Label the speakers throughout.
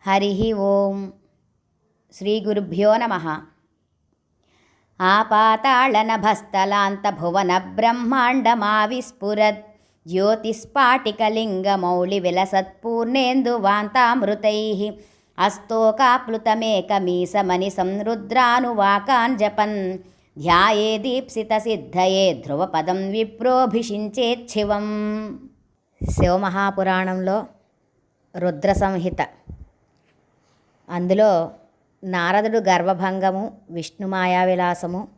Speaker 1: హరి ఓం. శ్రీ గురుభ్యో నమః. ఆపాతాళనభస్థలాంతభువన బ్రహ్మాండమావిస్ఫురద్ జ్యోతిస్ఫాటికలింగమౌళివిలసత్పూర్ణేందువాంతామృతైః అస్తోకాప్లుతమేకమీశమనిశం రుద్రానువాకాన్ జపన్ ధ్యాయేదీప్సితసిద్ధయే ధ్రువపదం విప్రోభిషించేచ్ఛివం. శివమహాపురాణంలో రుద్ర సంహిత. అందులో నారదుడు గర్వభంగము, విష్ణు మాయావిలాసము,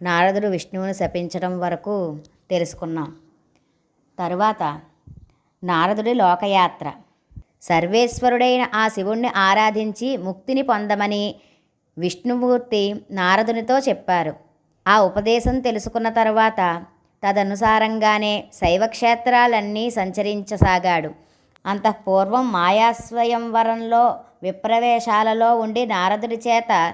Speaker 1: నారదుడు విష్ణువుని శపించడం వరకు తెలుసుకున్నాం. తరువాత నారదుడి లోకయాత్ర. సర్వేశ్వరుడైన ఆ శివుణ్ణి ఆరాధించి ముక్తిని పొందమని విష్ణుమూర్తి నారదునితో చెప్పారు. ఆ ఉపదేశం తెలుసుకున్న తరువాత తదనుసారంగానే శైవక్షేత్రాలన్నీ సంచరించసాగాడు. అంతఃపూర్వం మాయాస్వయంవరంలో విప్రవేశాలలో ఉండి నారదుడి చేత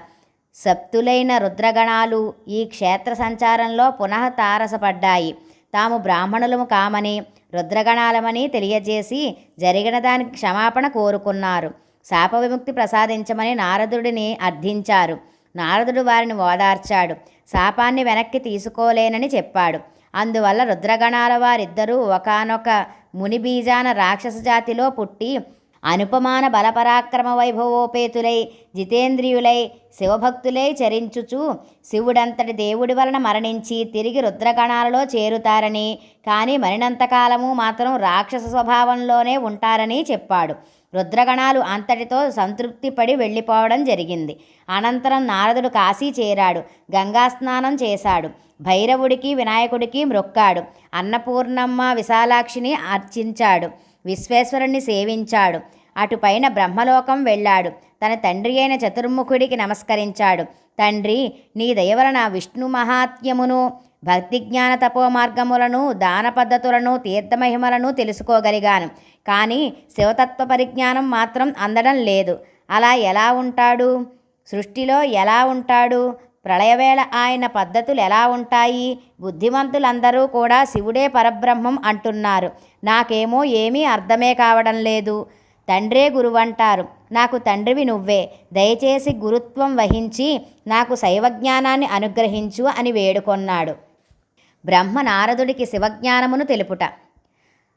Speaker 1: సప్తులైన రుద్రగణాలు ఈ క్షేత్ర సంచారంలో పునః తారసపడ్డాయి. తాము బ్రాహ్మణులము కామని రుద్రగణాలమని తెలియజేసి జరిగిన దానికి క్షమాపణ కోరుకున్నారు. శాప విముక్తి ప్రసాదించమని నారదుడిని అర్థించారు. నారదుడు వారిని ఓదార్చాడు. శాపాన్ని వెనక్కి తీసుకోలేనని చెప్పాడు. అందువల్ల రుద్రగణాల వారిద్దరూ ఒకానొక ముని బీజాన రాక్షస జాతిలో పుట్టి అనుపమాన బలపరాక్రమ వైభవోపేతులై జితేంద్రియులై శివభక్తులై చరించుచు శివుడంతటి దేవుడి వలన మరణించి తిరిగి రుద్రగణాలలో చేరుతారని, కానీ మరినంతకాలము మాత్రం రాక్షస స్వభావంలోనే ఉంటారని చెప్పాడు. రుద్రగణాలు అంతటితో సంతృప్తి పడి వెళ్ళిపోవడం జరిగింది. అనంతరం నారదుడు కాశీ చేరాడు. గంగా స్నానం చేశాడు. భైరవుడికి వినాయకుడికి మ్రొక్కాడు. అన్నపూర్ణమ్మ విశాలాక్షిని అర్చించాడు. విశ్వేశ్వరుణ్ణి సేవించాడు. అటుపైన బ్రహ్మలోకం వెళ్ళాడు. తన తండ్రి అయిన చతుర్ముఖుడికి నమస్కరించాడు. తండ్రి, నీ దయవలన విష్ణు మహాత్మ్యమును, భక్తి జ్ఞాన తపో మార్గములను, దాన పద్ధతులను, తీర్థమహిమలను తెలుసుకోగలిగాను. కానీ శివతత్వ పరిజ్ఞానం మాత్రం అందడం లేదు. అలా ఎలా ఉంటాడు? సృష్టిలో ఎలా ఉంటాడు? ప్రళయవేళ ఆయన పద్ధతులు ఎలా ఉంటాయి? బుద్ధిమంతులందరూ కూడా శివుడే పరబ్రహ్మం అంటున్నారు. నాకేమో ఏమీ అర్థమే కావడం లేదు. తండ్రే గురువంటారు. నాకు తండ్రివి నువ్వే. దయచేసి గురుత్వం వహించి నాకు శైవజ్ఞానాన్ని అనుగ్రహించు అని వేడుకొన్నాడు. బ్రహ్మ నారదుడికి శివజ్ఞానమును తెలుపుట.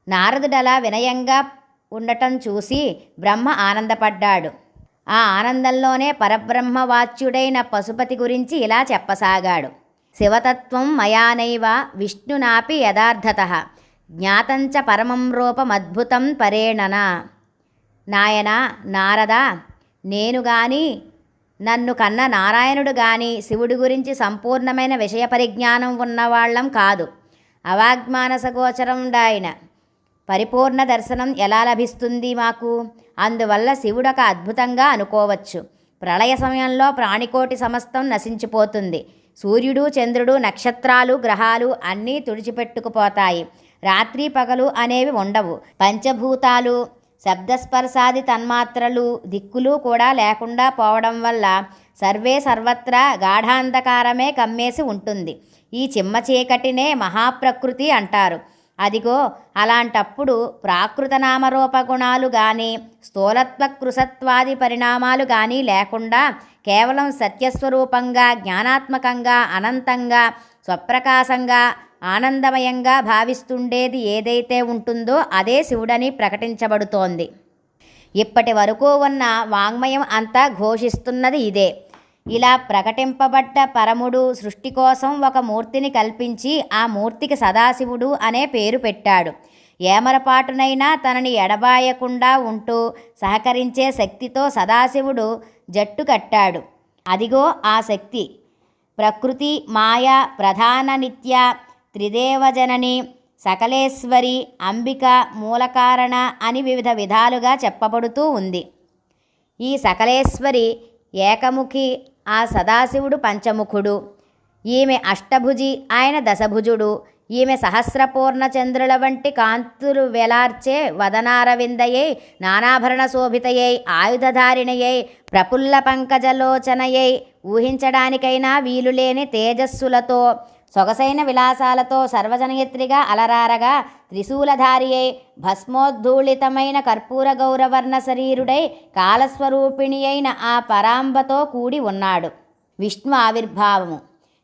Speaker 1: నారదుడలా వినయంగా ఉండటం చూసి బ్రహ్మ ఆనందపడ్డాడు. ఆ ఆనందంలోనే పరబ్రహ్మవాచ్యుడైన పశుపతి గురించి ఇలా చెప్పసాగాడు. శివతత్వం మయానైవ విష్ణునాపి యథార్థతః జ్ఞాతంచ పరమం రూపమద్భుతం పరేణన. నాయనా నారదా, నేను గాని నన్ను కన్న నారాయణుడు గాని శివుడి గురించి సంపూర్ణమైన విషయ పరిజ్ఞానం ఉన్నవాళ్లం కాదు. అవాగ్మానసగోచరండాయన పరిపూర్ణ దర్శనం ఎలా లభిస్తుంది మాకు? అందువల్ల శివుడొక అద్భుతంగా అనుకోవచ్చు. ప్రళయ సమయంలో ప్రాణికోటి సమస్తం నశించిపోతుంది. సూర్యుడు, చంద్రుడు, నక్షత్రాలు, గ్రహాలు అన్నీ తుడిచిపెట్టుకుపోతాయి. రాత్రి పగలు అనేవి ఉండవు. పంచభూతాలు, శబ్దస్పర్శాది తన్మాత్రలు, దిక్కులు కూడా లేకుండా పోవడం వల్ల సర్వే సర్వత్రా గాఢాంధకారమే కమ్మేసి ఉంటుంది. ఈ చిమ్మ చీకటినే మహాప్రకృతి అంటారు. అదిగో అలాంటప్పుడు ప్రాకృత నామరూపగుణాలు కానీ స్థూలత్వ కృసత్వాది పరిణామాలు కానీ లేకుండా కేవలం సత్యస్వరూపంగా, జ్ఞానాత్మకంగా, అనంతంగా, స్వప్రకాశంగా, ఆనందమయంగా భావిస్తుండేది ఏదైతే ఉంటుందో అదే శివుడని ప్రకటించబడుతోంది. ఇప్పటి వరకు ఉన్న వాంగ్మయం అంతా ఘోషిస్తున్నది ఇదే. ఇలా ప్రకటింపబడ్డ పరముడు సృష్టి కోసం ఒక మూర్తిని కల్పించి ఆ మూర్తికి సదాశివుడు అనే పేరు పెట్టాడు. ఏమరపాటునైనా తనని ఎడబాయకుండా ఉంటూ సహకరించే శక్తితో సదాశివుడు జట్టు కట్టాడు. అదిగో ఆ శక్తి ప్రకృతి, మాయ, ప్రధాన నిత్య, త్రిదేవజనని, సకలేశ్వరి, అంబిక, మూలకారణ అని వివిధ విధాలుగా చెప్పబడుతూ ఉంది. ఈ సకలేశ్వరి ఏకముఖి, ఆ సదాశివుడు పంచముఖుడు. ఈమె అష్టభుజి, ఆయన దశభుజుడు. ఈమె సహస్రపూర్ణ చంద్రుల వంటి కాంతులు వెలార్చే వదనారవిందయై, నానాభరణ శోభితయై, ఆయుధధారిణయై, ప్రఫుల్ల పంకజలోచనయై, ఊహించడానికైనా వీలులేని తేజస్సులతో సొగసైన విలాసాలతో సర్వజనయత్రిగా అలరారగా త్రిశూలధారి అయి భస్మోద్ధూళితమైన కర్పూర గౌరవర్ణ శరీరుడై కాలస్వరూపిణి అయిన ఆ పరాంబతో కూడి ఉన్నాడు. విష్ణు ఆవిర్భావము.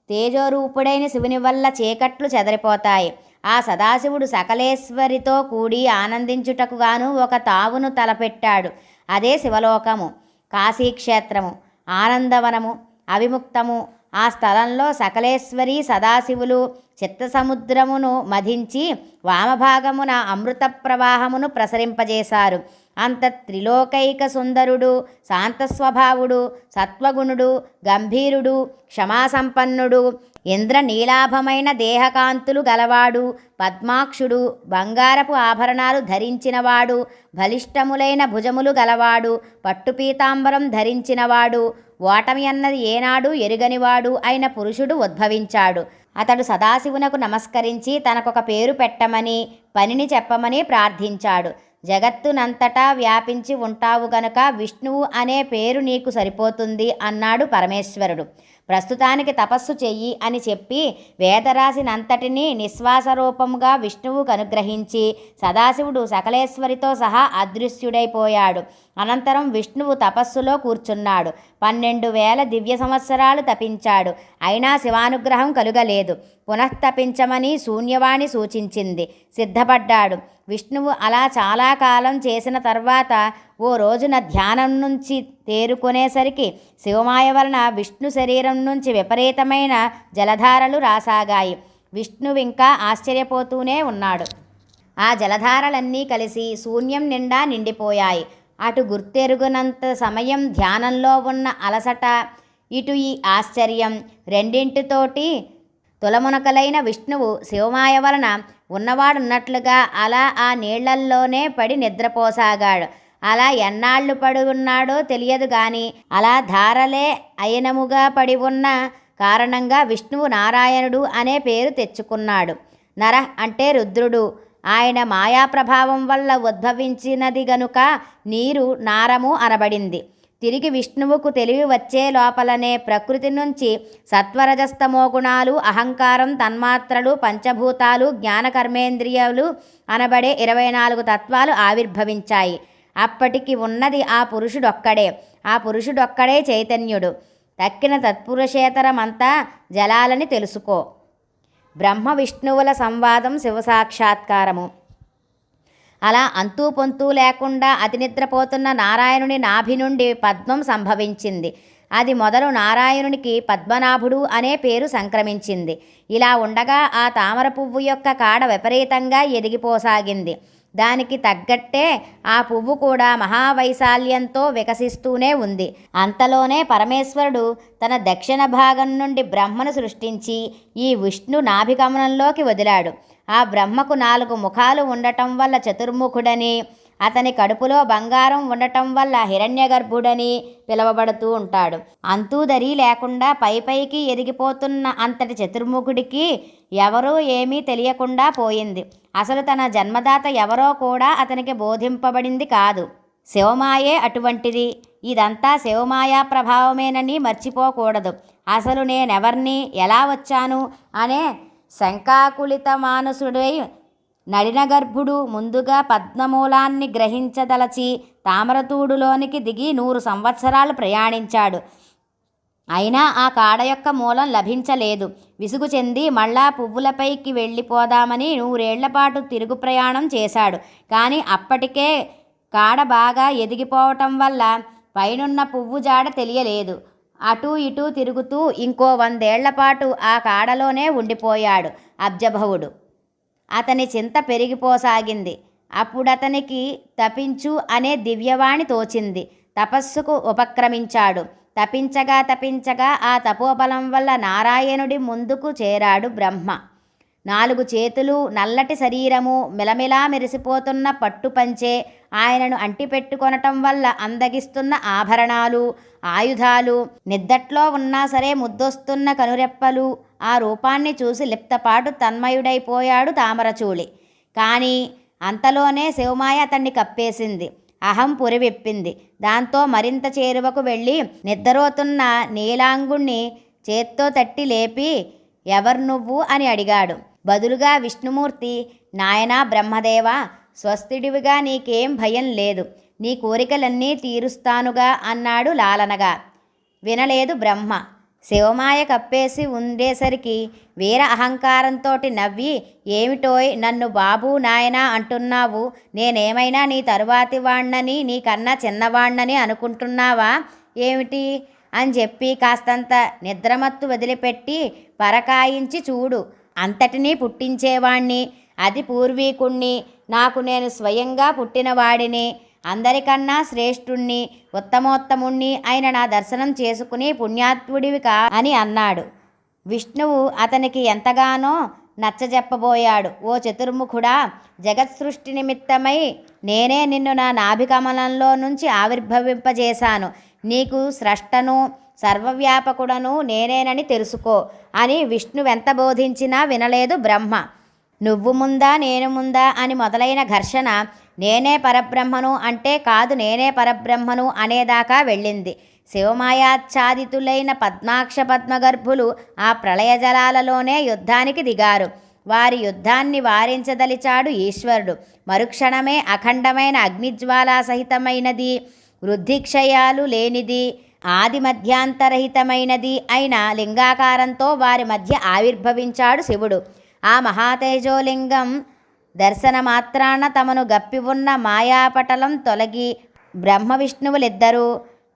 Speaker 1: తేజోరూపుడైన శివుని వల్ల చీకట్లు చెదరిపోతాయి. ఆ సదాశివుడు సకలేశ్వరితో కూడి ఆనందించుటకు గాను ఒక తావును తలపెట్టాడు. అదే శివలోకము, కాశీక్షేత్రము, ఆనందవనము, అవిముక్తము. ఆ స్థలంలో సకలేశ్వరి సదాశివులు చిత్తసముద్రమును మధించి వామభాగమున అమృత ప్రవాహమును ప్రసరింపజేశారు. అంత త్రిలోకైక సుందరుడు, శాంతస్వభావుడు, సత్వగుణుడు, గంభీరుడు, క్షమాసంపన్నుడు, ఇంద్రనీలాభమైన దేహకాంతులు గలవాడు, పద్మాక్షుడు, బంగారపు ఆభరణాలు ధరించినవాడు, బలిష్టములైన భుజములు గలవాడు, పట్టుపీతాంబరం ధరించినవాడు, ఓటమి అన్నది ఏనాడు ఎరుగనివాడు అయిన పురుషుడు ఉద్భవించాడు. అతడు సదాశివునకు నమస్కరించి తనకొక పేరు పెట్టమని, పనిని చెప్పమని ప్రార్థించాడు. జగత్తునంతటా వ్యాపించి ఉంటావు గనుక విష్ణువు అనే పేరు నీకు సరిపోతుంది అన్నాడు పరమేశ్వరుడు. ప్రస్తుతానికి తపస్సు చెయ్యి అని చెప్పి వేదరాశినంతటినీ నిశ్వాస రూపంగా విష్ణువుకు అనుగ్రహించి సదాశివుడు సకలేశ్వరితో సహా అదృశ్యుడైపోయాడు. అనంతరం విష్ణువు తపస్సులో కూర్చున్నాడు. 12,000 దివ్య సంవత్సరాలు తపించాడు. అయినా శివానుగ్రహం కలుగలేదు. పునఃతపించమని శూన్యవాణి సూచించింది. సిద్ధపడ్డాడు. విష్ణువు అలా చాలా కాలం చేసిన తర్వాత ఓ రోజున ధ్యానం నుంచి తేరుకునేసరికి శివమాయ వలన విష్ణు శరీరం నుంచి విపరీతమైన జలధారలు రాసాగాయి. విష్ణువింకా ఆశ్చర్యపోతూనే ఉన్నాడు. ఆ జలధారలన్నీ కలిసి శూన్యం నిండా నిండిపోయాయి. అటు గుర్తెరుగునంత సమయం ధ్యానంలో ఉన్న అలసట, ఇటు ఈ ఆశ్చర్యం రెండింటితోటి తులమునకలైన విష్ణువు శివమాయ వలన ఉన్నవాడున్నట్లుగా అలా ఆ నీళ్లల్లోనే పడి నిద్రపోసాగాడు. అలా ఎన్నాళ్ళు పడి ఉన్నాడో తెలియదు గాని అలా ధారలే అయనముగా పడి ఉన్న కారణంగా విష్ణువు నారాయణుడు అనే పేరు తెచ్చుకున్నాడు. నర అంటే రుద్రుడు. ఆయన మాయాప్రభావం వల్ల ఉద్భవించినది గనుక నీరు నారము అనబడింది. తిరిగి విష్ణువుకు తెలివి వచ్చే లోపలనే ప్రకృతి నుంచి సత్వరజస్తమో గుణాలు, అహంకారం, తన్మాత్రలు, పంచభూతాలు, జ్ఞానకర్మేంద్రియాలు అనబడే 24 తత్వాలు ఆవిర్భవించాయి. అప్పటికి ఉన్నది ఆ పురుషుడొక్కడే. ఆ పురుషుడొక్కడే చైతన్యుడు. తక్కిన తత్పురుషేతరమంతా జలాలని తెలుసుకో. బ్రహ్మ విష్ణువుల సంవాదం శివసాక్షాత్కారము. అలా అంతూ పొంతూ లేకుండా అతి నిద్రపోతున్న నారాయణుని నాభి నుండి పద్మం సంభవించింది. అది మొదలు నారాయణునికి పద్మనాభుడు అనే పేరు సంక్రమించింది. ఇలా ఉండగా ఆ తామర పువ్వు యొక్క కాడ విపరీతంగా ఎదిగిపోసాగింది. దానికి తగ్గట్టే ఆ పువ్వు కూడా మహావైశాల్యంతో వికసిస్తూనే ఉంది. అంతలోనే పరమేశ్వరుడు తన దక్షిణ భాగం నుండి బ్రహ్మను సృష్టించి ఈ విష్ణు నాభికమలంలోకి వదిలాడు. ఆ బ్రహ్మకు 4 ముఖాలు ఉండటం వల్ల చతుర్ముఖుడని, అతని కడుపులో బంగారం ఉండటం వల్ల హిరణ్యగర్భుడని పిలువబడుతూ ఉంటాడు. అంతూదరి లేకుండా పైపైకి ఎదిగిపోతున్న అంతటి చతుర్ముఖుడికి ఎవరూ ఏమీ తెలియకుండా పోయింది. అసలు తన జన్మదాత ఎవరో కూడా అతనికి బోధింపబడింది కాదు. శివమాయే అటువంటిది. ఇదంతా శివమాయా ప్రభావమేనని మర్చిపోకూడదు. అసలు నేనెవర్ని, ఎలా వచ్చాను అనే శంకాకులిత మానసుడై నళినగర్భుడు ముందుగా పద్మమూలాన్ని గ్రహించదలచి తామరతూడులోనికి దిగి 100 సంవత్సరాలు ప్రయాణించాడు. అయినా ఆ కాడ యొక్క మూలం లభించలేదు. విసుగు చెంది మళ్ళా పువ్వులపైకి వెళ్ళిపోదామని 100 ఏళ్లపాటు తిరుగు ప్రయాణం చేశాడు. కానీ అప్పటికే కాడ బాగా ఎదిగిపోవటం వల్ల పైనున్న పువ్వు జాడ తెలియలేదు. అటూ ఇటూ తిరుగుతూ ఇంకో 100 ఏళ్లపాటు ఆ కాడలోనే ఉండిపోయాడు అబ్జభవుడు. అతని చింత పెరిగిపోసాగింది. అప్పుడతనికి తపించు అనే దివ్యవాణి తోచింది. తపస్సుకు ఉపక్రమించాడు. తపించగా ఆ తపోబలం వల్ల నారాయణుడి ముందుకు చేరాడు బ్రహ్మ. 4 చేతులు, నల్లటి శరీరము, మిలమిలా మెరిసిపోతున్న పట్టుపంచే, ఆయనను అంటిపెట్టుకొనటం వల్ల అందగిస్తున్న ఆభరణాలు, ఆయుధాలు, నిద్దట్లో ఉన్నా సరే ముద్దొస్తున్న కనురెప్పలు, ఆ రూపాన్ని చూసి లిప్తపాటు తన్మయుడైపోయాడు తామరచూళి. కానీ అంతలోనే శివమాయ అతన్ని కప్పేసింది. అహం పురివిప్పింది. దాంతో మరింత చేరువకు వెళ్ళి నిద్రపోతున్న నీలాంగుణ్ణి చేత్తో తట్టి లేపి, ఎవరు నువ్వు అని అడిగాడు. బదులుగా విష్ణుమూర్తి, నాయనా బ్రహ్మదేవా, స్వస్థుడివిగా నీకేం భయం లేదు, నీ కోరికలన్నీ తీరుస్తానుగా అన్నాడు లాలనగా. వినలేదు బ్రహ్మ. శివమాయ కప్పేసి ఉండేసరికి వీర అహంకారంతోటి నవ్వి, ఏమిటోయ్ నన్ను బాబూ నాయనా అంటున్నావు, నేనేమైనా నీ తరువాతి వాణ్ణని, నీకన్నా చిన్నవాణ్ణని అనుకుంటున్నావా ఏమిటి అని చెప్పి కాస్తంత నిద్రమత్తు వదిలిపెట్టి పరకాయించి చూడు, అంతటినీ పుట్టించేవాణ్ణి, అది పూర్వీకుణ్ణి, నాకు నేను స్వయంగా పుట్టినవాడిని, అందరికన్నా శ్రేష్ఠుణ్ణి, ఉత్తమోత్తముణ్ణి అయిన నా దర్శనం చేసుకుని పుణ్యాత్ముడివి కా అని అన్నాడు. విష్ణువు అతనికి ఎంతగానో నచ్చజెప్పబోయాడు. ఓ చతుర్ముఖుడా, జగత్సృష్టి నిమిత్తమై నేనే నిన్ను నా నాభికమలంలో నుంచి ఆవిర్భవింపజేశాను, నీకు స్రష్టను సర్వవ్యాపకుడను నేనేనని తెలుసుకో అని విష్ణువెంత బోధించినా వినలేదు బ్రహ్మ. నువ్వు ముందా నేను ముందా అని మొదలైన ఘర్షణ నేనే పరబ్రహ్మను అంటే కాదు నేనే పరబ్రహ్మను అనేదాకా వెళ్ళింది. శివమాయాచ్ఛాదితులైన పద్మాక్ష పద్మగర్భులు ఆ ప్రళయ జలాలలోనే యుద్ధానికి దిగారు. వారి యుద్ధాన్ని వారించదలిచాడు ఈశ్వరుడు. మరుక్షణమే అఖండమైన అగ్నిజ్వాలా సహితమైనది, వృద్ధిక్షయాలు లేనిది, ఆది మధ్యాంతరహితమైనది అయిన లింగాకారంతో వారి మధ్య ఆవిర్భవించాడు శివుడు. ఆ మహాతేజోలింగం దర్శనమాత్రాన తమను గప్పి ఉన్న మాయాపటలం తొలగి బ్రహ్మ విష్ణువులిద్దరూ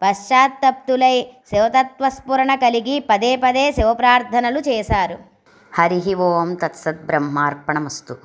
Speaker 1: పశ్చాత్తప్తులై శివతత్వస్ఫురణ కలిగి పదే పదే శివప్రార్థనలు చేశారు. హరి ఓం తత్సత్ బ్రహ్మార్పణమస్తు.